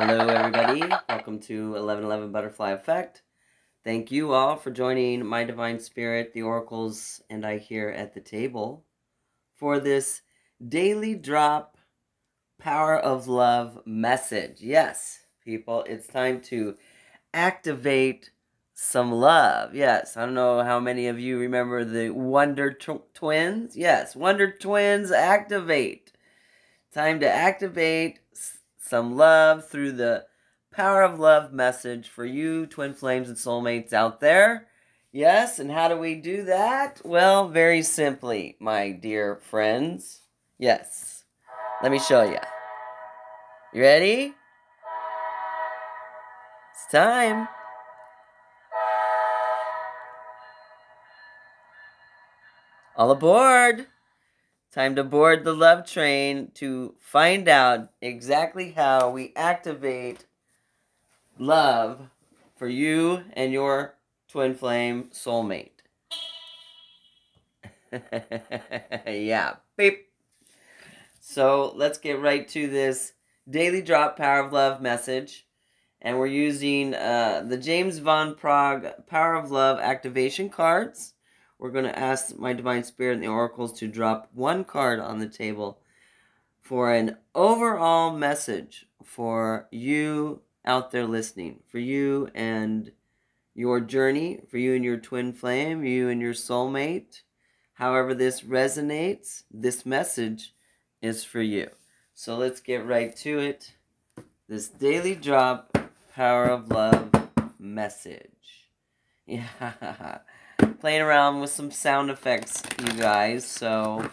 Hello, everybody. Welcome to 1111 Butterfly Effect. Thank you all for joining my Divine Spirit, the Oracles, and I here at the table for this daily drop Power of Love message. Yes, people, it's time to activate some love. Yes, I don't know how many of you remember the Wonder Twins. Yes, Wonder Twins activate. Time to activate some love through the Power of Love message for you twin flames and soulmates out there. Yes, and how do we do that? Well, very simply, my dear friends. Yes, let me show you. You ready? It's time. All aboard. Time to board the love train to find out exactly how we activate love for you and your twin flame soulmate. Yeah, beep. So let's get right to this daily drop Power of Love message. And we're using the James Von Praagh Power of Love activation cards. We're going to ask my Divine Spirit and the Oracles to drop one card on the table for an overall message for you out there listening, for you and your journey, for you and your twin flame, you and your soulmate. However this resonates, this message is for you. So let's get right to it. This daily drop Power of Love message. Yeah, playing around with some sound effects, you guys. So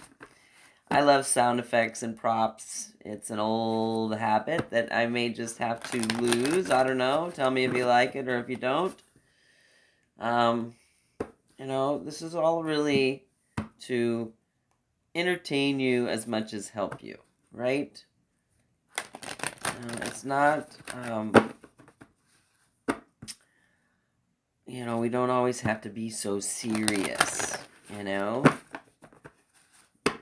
I love sound effects and props. It's an old habit that I may just have to lose. I don't know. Tell me if you like it or if you don't. You know, this is all really to entertain you as much as help you, right? It's not, you know, we don't always have to be so serious, you know?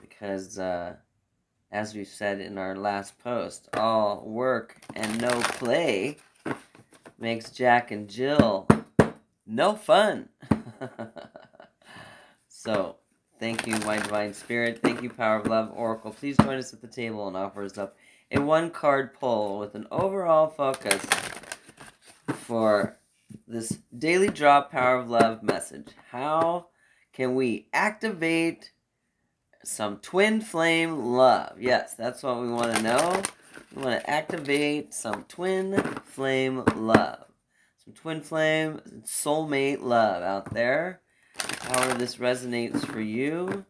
Because, as we said in our last post, all work and no play makes Jack and Jill no fun. So, thank you, my Divine Spirit. Thank you, Power of Love Oracle. Please join us at the table and offer us up a one-card pull with an overall focus for this daily drop Power of Love message. How can we activate some twin flame love? Yes, that's what we want to know. We want to activate some twin flame love. Some twin flame soulmate love out there. However this resonates for you,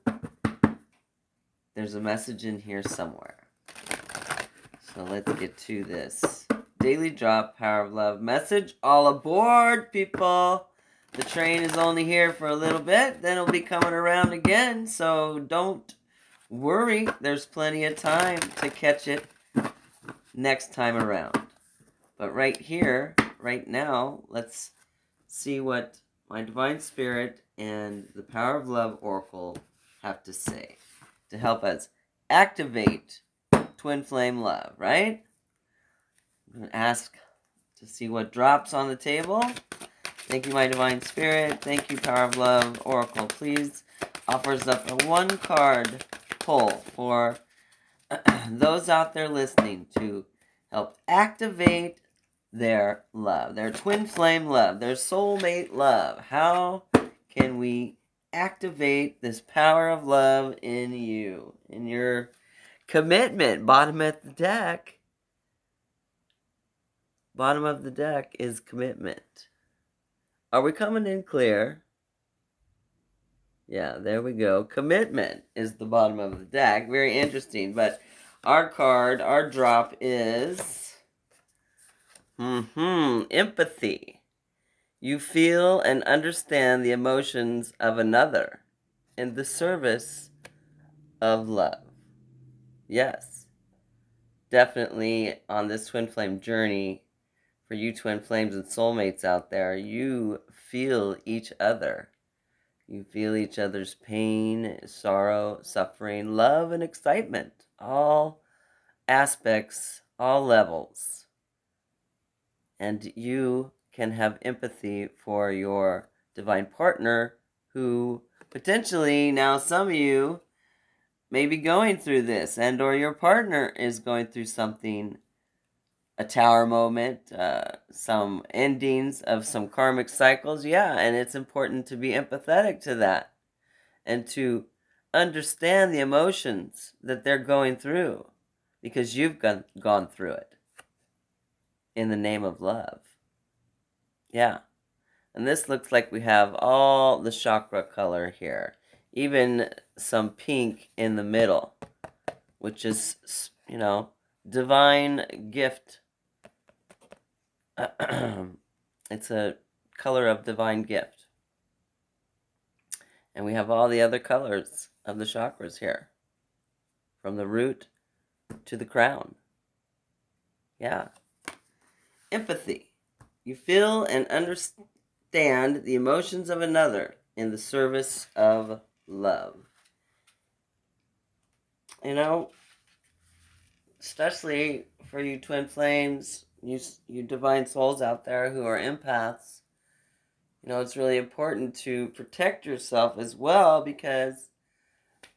there's a message in here somewhere. So let's get to this daily drop Power of Love message. All aboard, people. The train is only here for a little bit, then it'll be coming around again, so don't worry. There's plenty of time to catch it next time around. But right here, right now, let's see what my Divine Spirit and the Power of Love Oracle have to say to help us activate twin flame love, right? I'm going to ask to see what drops on the table. Thank you, my Divine Spirit. Thank you, Power of Love Oracle. Please offers up a one-card pull for those out there listening to help activate their love, their twin flame love, their soulmate love. How can we activate this power of love in you, in your commitment? Bottom of the deck. Bottom of the deck is commitment. Are we coming in clear? Yeah, there we go. Commitment is the bottom of the deck. Very interesting. But our card, our drop is empathy. You feel and understand the emotions of another in the service of love. Yes, definitely on this twin flame journey, for you twin flames and soulmates out there, you feel each other. You feel each other's pain, sorrow, suffering, love, and excitement. All aspects, all levels. And you can have empathy for your divine partner who potentially, now some of you may be going through this, and or your partner is going through something, a tower moment, some endings of some karmic cycles. Yeah, and it's important to be empathetic to that and to understand the emotions that they're going through because you've gone through it in the name of love. Yeah. And this looks like we have all the chakra color here. Even some pink in the middle, which is, you know, divine gift. It's a color of divine gift. And we have all the other colors of the chakras here. From the root to the crown. Yeah. Empathy. You feel and understand the emotions of another in the service of love. You know, especially for you twin flames, you divine souls out there who are empaths, you know, it's really important to protect yourself as well because,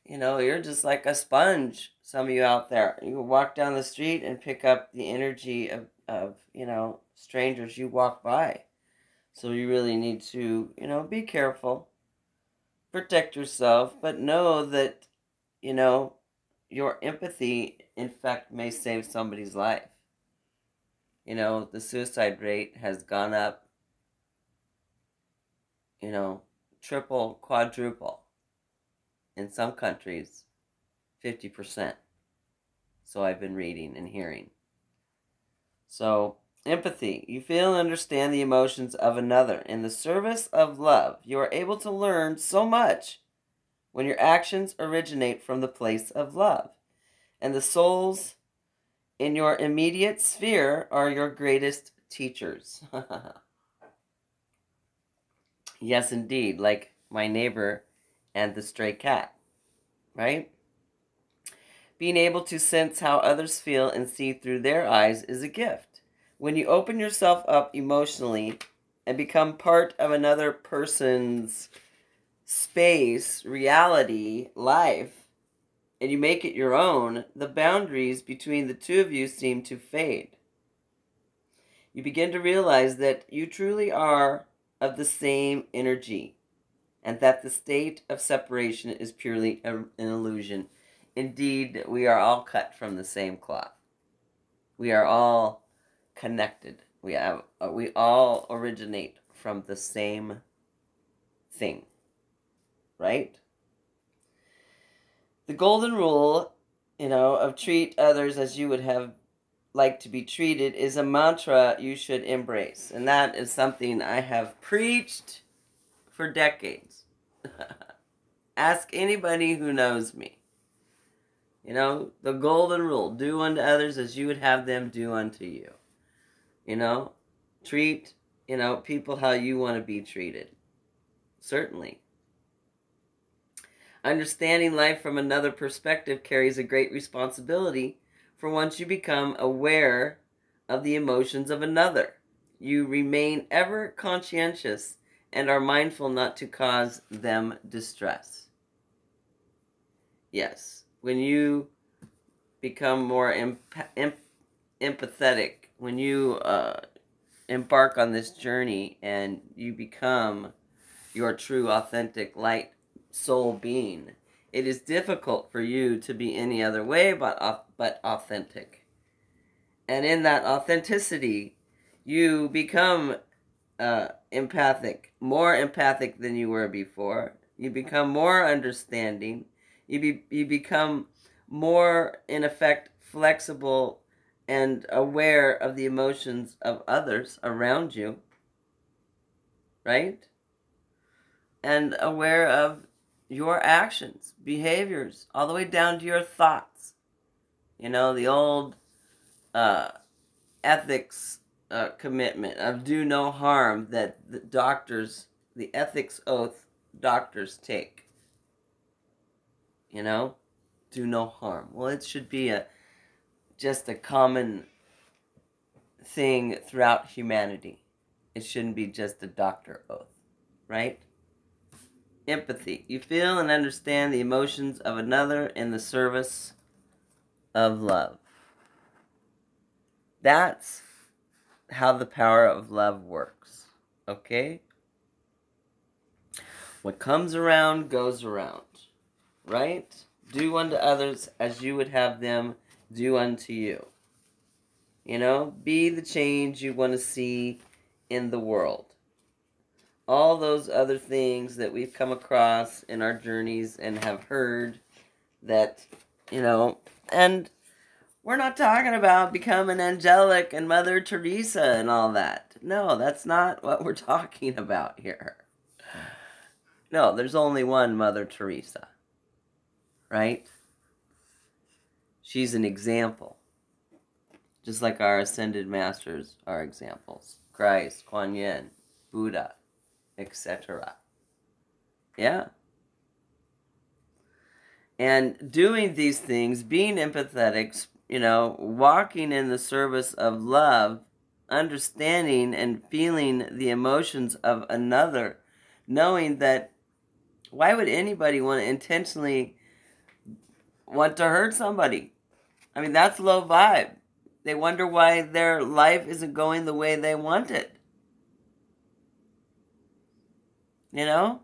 you know, you're just like a sponge, some of you out there. You walk down the street and pick up the energy of you know, strangers you walk by. So you really need to, you know, be careful, protect yourself, but know that, you know, your empathy, in fact, may save somebody's life. You know, the suicide rate has gone up, you know, triple, quadruple. In some countries, 50%. So I've been reading and hearing. So, empathy. You feel and understand the emotions of another. In the service of love, you are able to learn so much when your actions originate from the place of love. And the souls in your immediate sphere are your greatest teachers. Yes, indeed, like my neighbor and the stray cat, right? Being able to sense how others feel and see through their eyes is a gift. When you open yourself up emotionally and become part of another person's space, reality, life, and you make it your own, the boundaries between the two of you seem to fade. You begin to realize that you truly are of the same energy and that the state of separation is purely an illusion. Indeed, we are all cut from the same cloth. We are all connected. We all originate from the same thing, right? The golden rule, you know, of treat others as you would have liked to be treated is a mantra you should embrace. And that is something I have preached for decades. Ask anybody who knows me. You know, the golden rule, do unto others as you would have them do unto you. You know, treat, you know, people how you want to be treated. Certainly. Understanding life from another perspective carries a great responsibility, for once you become aware of the emotions of another, you remain ever conscientious and are mindful not to cause them distress. Yes, when you become more empathetic, when you embark on this journey and you become your true, authentic light soul being, it is difficult for you to be any other way but authentic. And in that authenticity, you become empathic, more empathic than you were before. You become more understanding. You become more, in effect, flexible and aware of the emotions of others around you, right? And aware of your actions, behaviors, all the way down to your thoughts. You know, the old ethics commitment of do no harm that the doctors, the ethics oath doctors take. You know, do no harm. Well, it should be just a common thing throughout humanity. It shouldn't be just a doctor oath, right? Empathy. You feel and understand the emotions of another in the service of love. That's how the power of love works, okay? What comes around goes around, right? Do unto others as you would have them do unto you. You know, be the change you want to see in the world. All those other things that we've come across in our journeys and have heard that, you know, and we're not talking about becoming angelic and Mother Teresa and all that. No, that's not what we're talking about here. No, there's only one Mother Teresa, right? She's an example. Just like our ascended masters are examples. Christ, Kuan Yin, Buddha, etc. Yeah. And doing these things, being empathetic, you know, walking in the service of love, understanding and feeling the emotions of another, knowing that why would anybody want to intentionally want to hurt somebody? I mean, that's low vibe. They wonder why their life isn't going the way they want it. You know?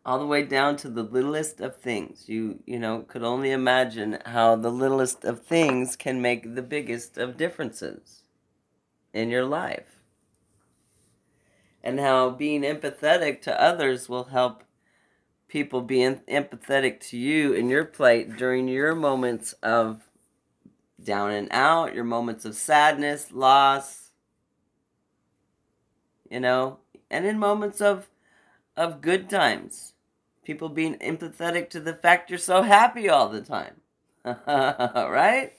All the way down to the littlest of things. You know, could only imagine how the littlest of things can make the biggest of differences in your life. And how being empathetic to others will help people be empathetic to you in your plight during your moments of down and out, your moments of sadness, loss, you know, and in moments of good times. People being empathetic to the fact you're so happy all the time. Right?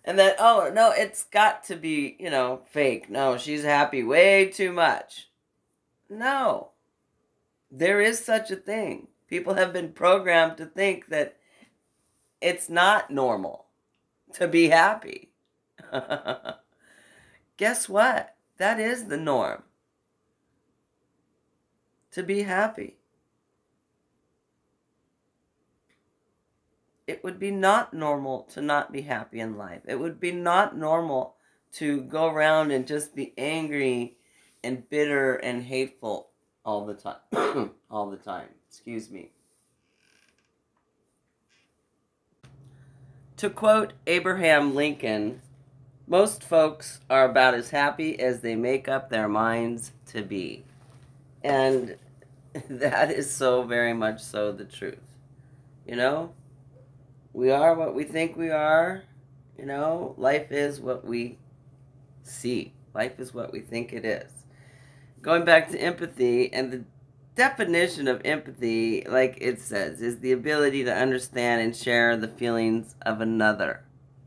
And that, oh, no, it's got to be, you know, fake. No, she's happy way too much. No. There is such a thing. People have been programmed to think that it's not normal to be happy. Guess what? That is the norm. To be happy. It would be not normal to not be happy in life. It would be not normal to go around and just be angry and bitter and hateful all the time. All the time. Excuse me. To quote Abraham Lincoln, most folks are about as happy as they make up their minds to be. And that is so very much so the truth. You know? We are what we think we are. You know, life is what we see. Life is what we think it is. Going back to empathy, and the definition of empathy, like it says, is the ability to understand and share the feelings of another.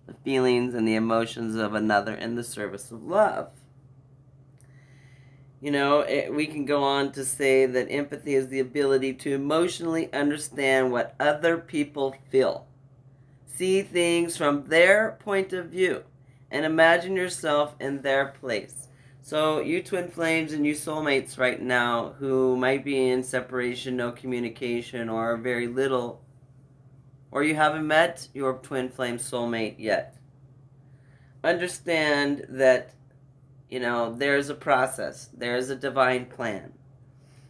The feelings and the emotions of another in the service of love. You know, we can go on to say that empathy is the ability to emotionally understand what other people feel. See things from their point of view and imagine yourself in their place. So you twin flames and you soulmates right now who might be in separation, no communication, or very little, or you haven't met your twin flame soulmate yet, understand that, you know, there's a process, there's a divine plan,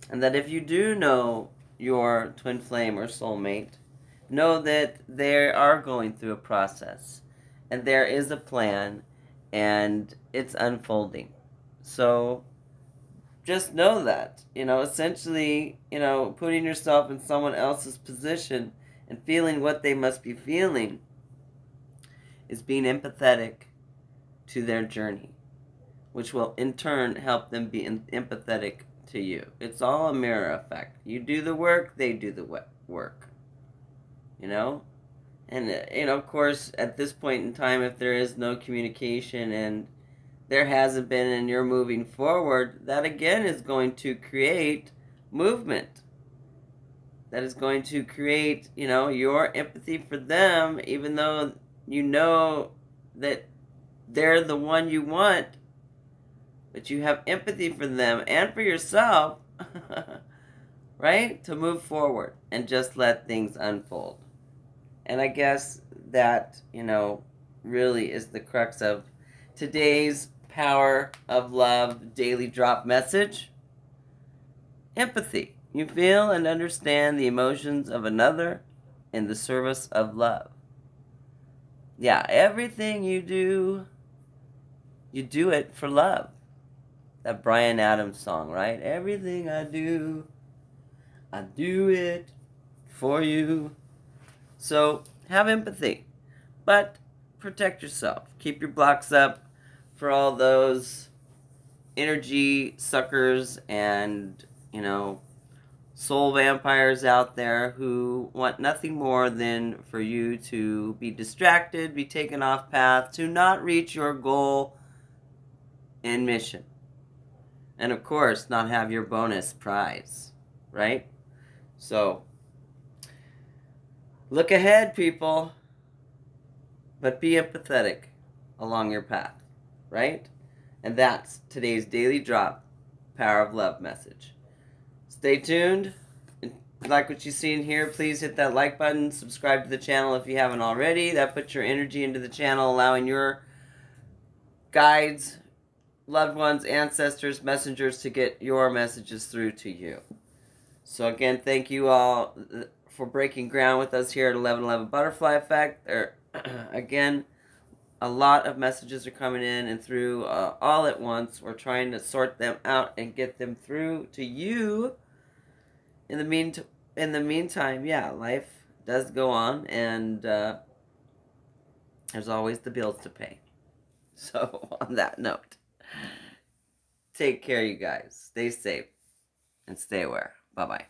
and that if you do know your twin flame or soulmate, know that they are going through a process, and there is a plan, and it's unfolding. So, just know that, you know, essentially, you know, putting yourself in someone else's position and feeling what they must be feeling is being empathetic to their journey, which will in turn help them be empathetic to you. It's all a mirror effect. You do the work, they do the work. You know? And, you know, of course, at this point in time, if there is no communication and there hasn't been and you're moving forward, that again is going to create movement. That is going to create, you know, your empathy for them, even though you know that they're the one you want, but you have empathy for them and for yourself, right? To move forward and just let things unfold. And I guess that, really is the crux of today's Power of Love daily drop message. Empathy. You feel and understand the emotions of another in the service of love. Yeah, everything you do it for love. That Bryan Adams song, right? Everything I do it for you. So, have empathy. But protect yourself. Keep your blocks up for all those energy suckers and, soul vampires out there who want nothing more than for you to be distracted, be taken off path, to not reach your goal and mission. And of course, not have your bonus prize, right? So, look ahead, people, but be empathetic along your path, right? And that's today's daily drop, Power of Love message. Stay tuned. If you like what you see in here, please hit that like button. Subscribe to the channel if you haven't already. That puts your energy into the channel, allowing your guides, loved ones, ancestors, messengers to get your messages through to you. So again, thank you all for breaking ground with us here at 1111 Butterfly Effect. Again, a lot of messages are coming in and through all at once. We're trying to sort them out and get them through to you. In the meantime, yeah, life does go on, and there's always the bills to pay. So on that note, take care, you guys. Stay safe and stay aware. Bye-bye.